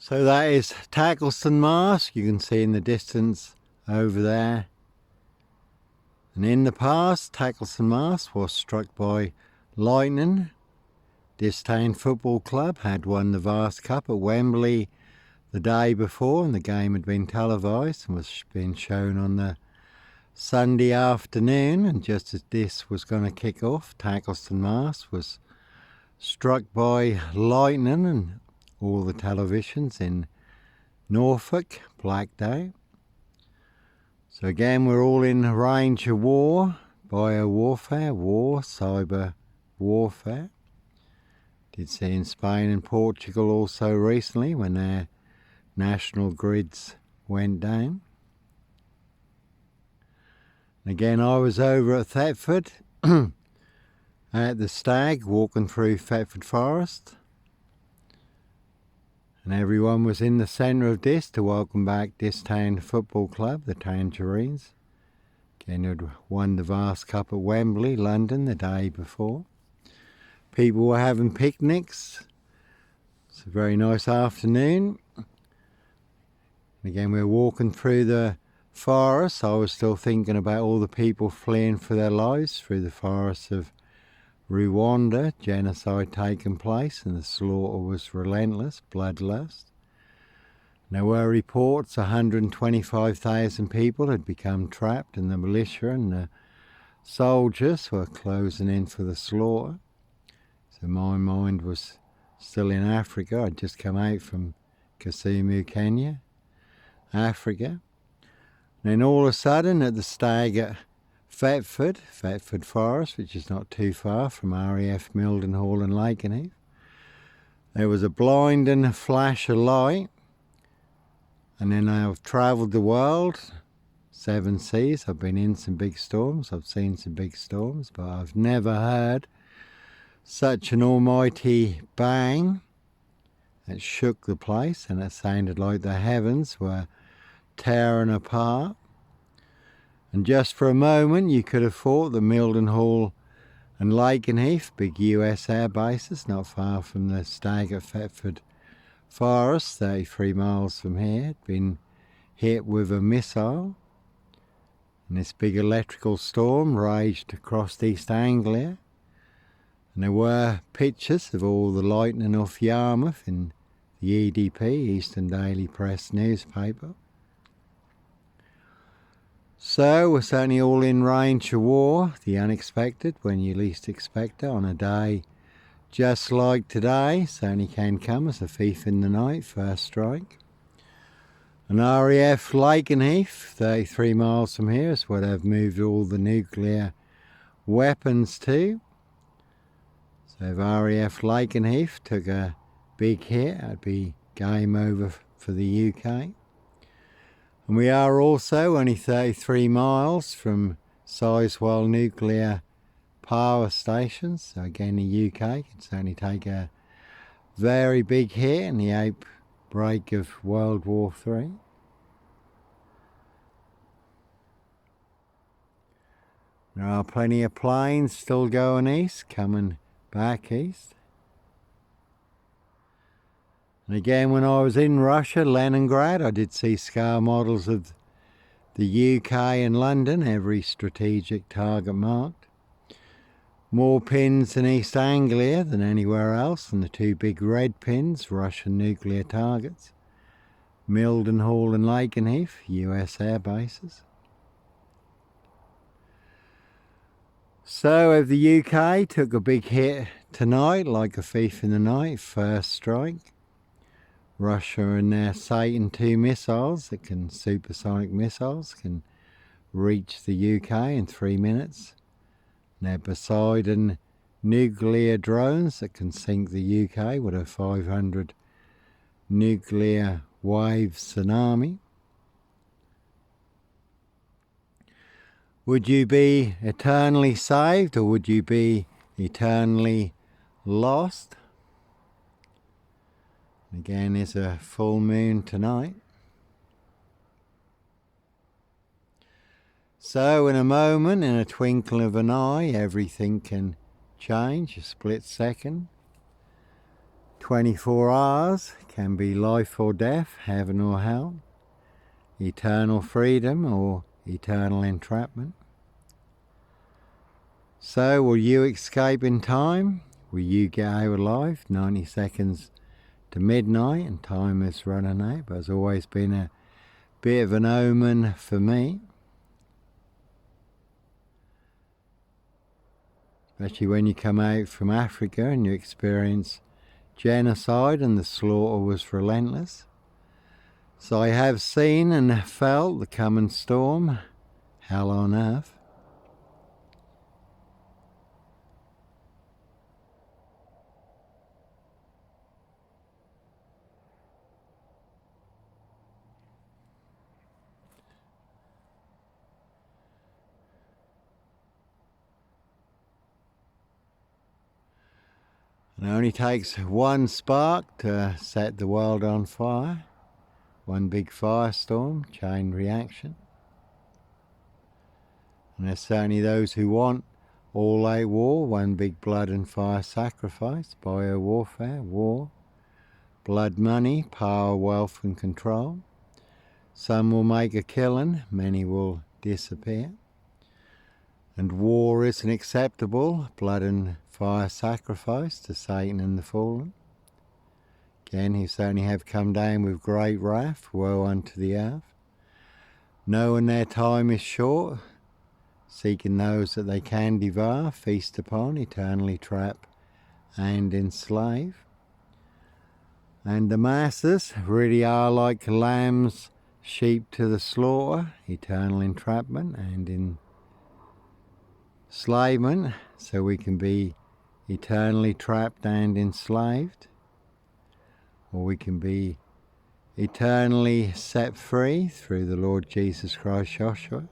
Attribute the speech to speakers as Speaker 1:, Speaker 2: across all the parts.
Speaker 1: So that is Tackleston Mast, you can see in the distance over there. And in the past, Tackleston Mast was struck by lightning. This town football club had won the Vast Cup at Wembley the day before, and the game had been televised and was being shown on the Sunday afternoon. And just as this was going to kick off, Tackleston Mast was struck by lightning, and all the televisions in Norfolk blacked out. So again, we're all in range of war, bio-warfare, cyber warfare. Did see in Spain and Portugal also recently when their national grids went down. And again, I was over at Thetford at the Stag, walking through Thetford Forest. And everyone was in the centre of this to welcome back this town football club, the Tangerines. Again, had won the Vast Cup at Wembley, London, the day before. People were having picnics. It's a very nice afternoon. And again, we were walking through the forest. I was still thinking about all the people fleeing for their lives through the forests of Rwanda, genocide taking place, and the slaughter was relentless, bloodlust. There were reports 125,000 people had become trapped, and the militia and the soldiers were closing in for the slaughter. So my mind was still in Africa. I'd just come out from Kisumu, Kenya, Africa. And then all of a sudden at the Stag at Thetford Forest, which is not too far from RAF Mildenhall and Lakenheath, there was a blinding flash of light. And then I've travelled the world, 7 seas. I've been in some big storms, I've seen some big storms, but I've never heard such an almighty bang. It shook the place, and it sounded like the heavens were tearing apart. And just for a moment you could have thought that Mildenhall and Lakenheath, big US air bases not far from the Stag at Thetford Forest, 33 miles from here, had been hit with a missile. And this big electrical storm raged across East Anglia. And there were pictures of all the lightning off Yarmouth in the EDP, Eastern Daily Press newspaper. So we're certainly all in range of war, the unexpected when you least expect it, on a day just like today. Certainly can come as a thief in the night, first strike. And RAF Lakenheath, 33 miles from here, is where they've moved all the nuclear weapons to. So if RAF Lakenheath took a big hit, that'd be game over for the UK. And we are also only 33 miles from Sizewell nuclear power stations. So again, the UK can certainly take a very big hit in the outbreak of World War III. There are plenty of planes still going east, coming back east. And again, when I was in Russia, Leningrad, I did see scale models of the UK and London, every strategic target marked. More pins in East Anglia than anywhere else, and the 2 big red pins, Russian nuclear targets, Mildenhall and Lakenheath, US air bases. So if the UK took a big hit tonight, like a thief in the night, first strike, Russia and their Satan II missiles, that can supersonic missiles, can reach the UK in 3 minutes. And their Poseidon nuclear drones that can sink the UK with a 500 nuclear wave tsunami. Would you be eternally saved, or would you be eternally lost? Again, there's a full moon tonight. So in a moment, in a twinkle of an eye, everything can change, a split second. 24 hours can be life or death, heaven or hell, eternal freedom or eternal entrapment. So will you escape in time? Will you get out alive? 90 seconds to midnight and time is running out, but it's always been a bit of an omen for me. Especially when you come out from Africa and you experience genocide and the slaughter was relentless. So I have seen and felt the coming storm, hell on earth. It only takes one spark to set the world on fire. One big firestorm, chain reaction. And there's certainly those who want all-out war, one big blood and fire sacrifice, bio-warfare, war, blood money, power, wealth and control. Some will make a killing, many will disappear. And war isn't acceptable, blood and fire sacrifice to Satan and the fallen. Again, who certainly have come down with great wrath, woe unto the earth. Knowing their time is short, seeking those that they can devour, feast upon, eternally trap and enslave. And the masses really are like lambs, sheep to the slaughter, eternal entrapment and enslavement, so we can be eternally trapped and enslaved, or we can be eternally set free through the Lord Jesus Christ Joshua.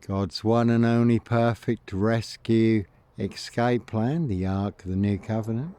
Speaker 1: God's one and only perfect rescue escape plan, the Ark of the New Covenant.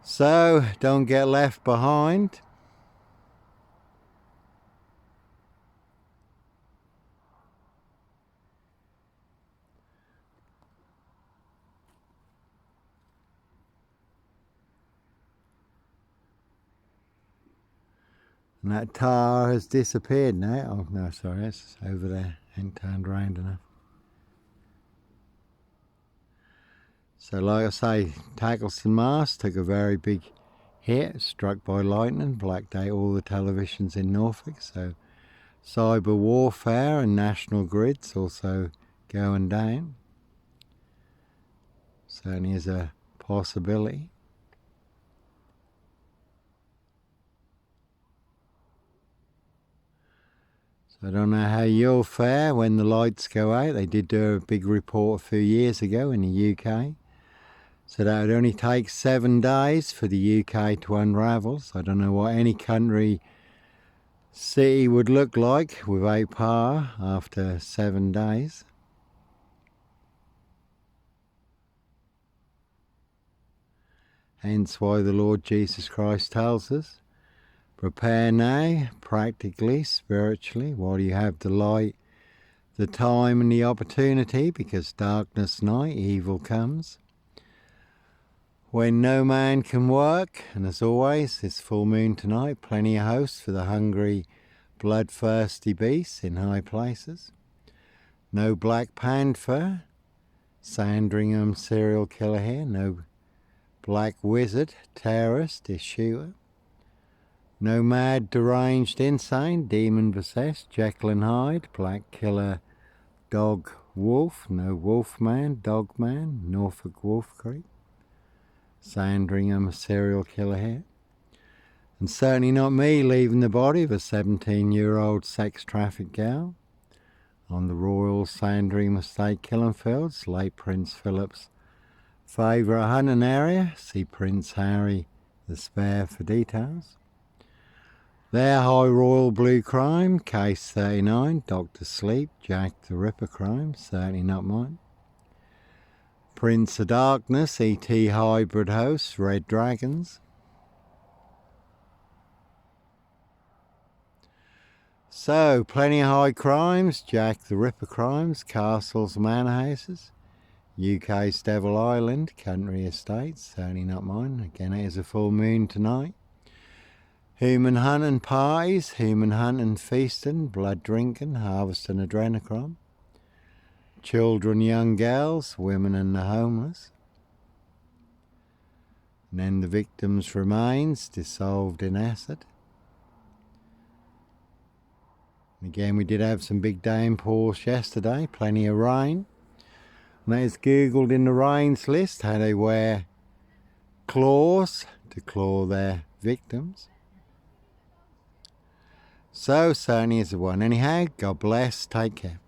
Speaker 1: So, don't get left behind. And that tar has disappeared now. Oh, no, sorry, it's over there. Ain't turned round enough. So, like I say, Tackleton Mast took a very big hit, struck by lightning, blacked out all the televisions in Norfolk. So, cyber warfare and national grids also going down. Certainly is a possibility. So I don't know how you'll fare when the lights go out. They did do a big report a few years ago in the UK. So that would only take 7 days for the UK to unravel. So I don't know what any country, city would look like without power after 7 days. Hence why the Lord Jesus Christ tells us, prepare now, practically, spiritually, while you have the light, the time and the opportunity, because darkness night, evil comes. When no man can work, and as always, this full moon tonight, plenty of hosts for the hungry, bloodthirsty beasts in high places. No Black Panther, Sandringham serial killer here, no Black Wizard, terrorist, eschewer. No mad, deranged, insane, demon-possessed, Jekyll and Hyde, black killer, dog, wolf, no Wolfman, Dogman, Norfolk Wolf Creek. Sandringham serial killer here. And certainly not me leaving the body of a 17-year-old sex-trafficked gal on the Royal Sandringham Estate killing fields, late Prince Philip's favourite hunting area. See Prince Harry the Spare for details. Their High Royal Blue crime, case 39, Dr. Sleep, Jack the Ripper crime, certainly not mine. Prince of Darkness, E.T. hybrid hosts, Red Dragons. So, plenty of high crimes, Jack the Ripper crimes, castles, manor houses, UK's Devil Island, country estates, certainly not mine. Again, it is a full moon tonight. Human hunting parties, human hunting feasting, blood drinking, harvesting adrenochrome. Children, young girls, women and the homeless. And then the victim's remains dissolved in acid. And again, we did have some big downpours yesterday, plenty of rain. And it's googled in the rains list how they wear claws to claw their victims. So certainly is the one. Anyhow, God bless, take care.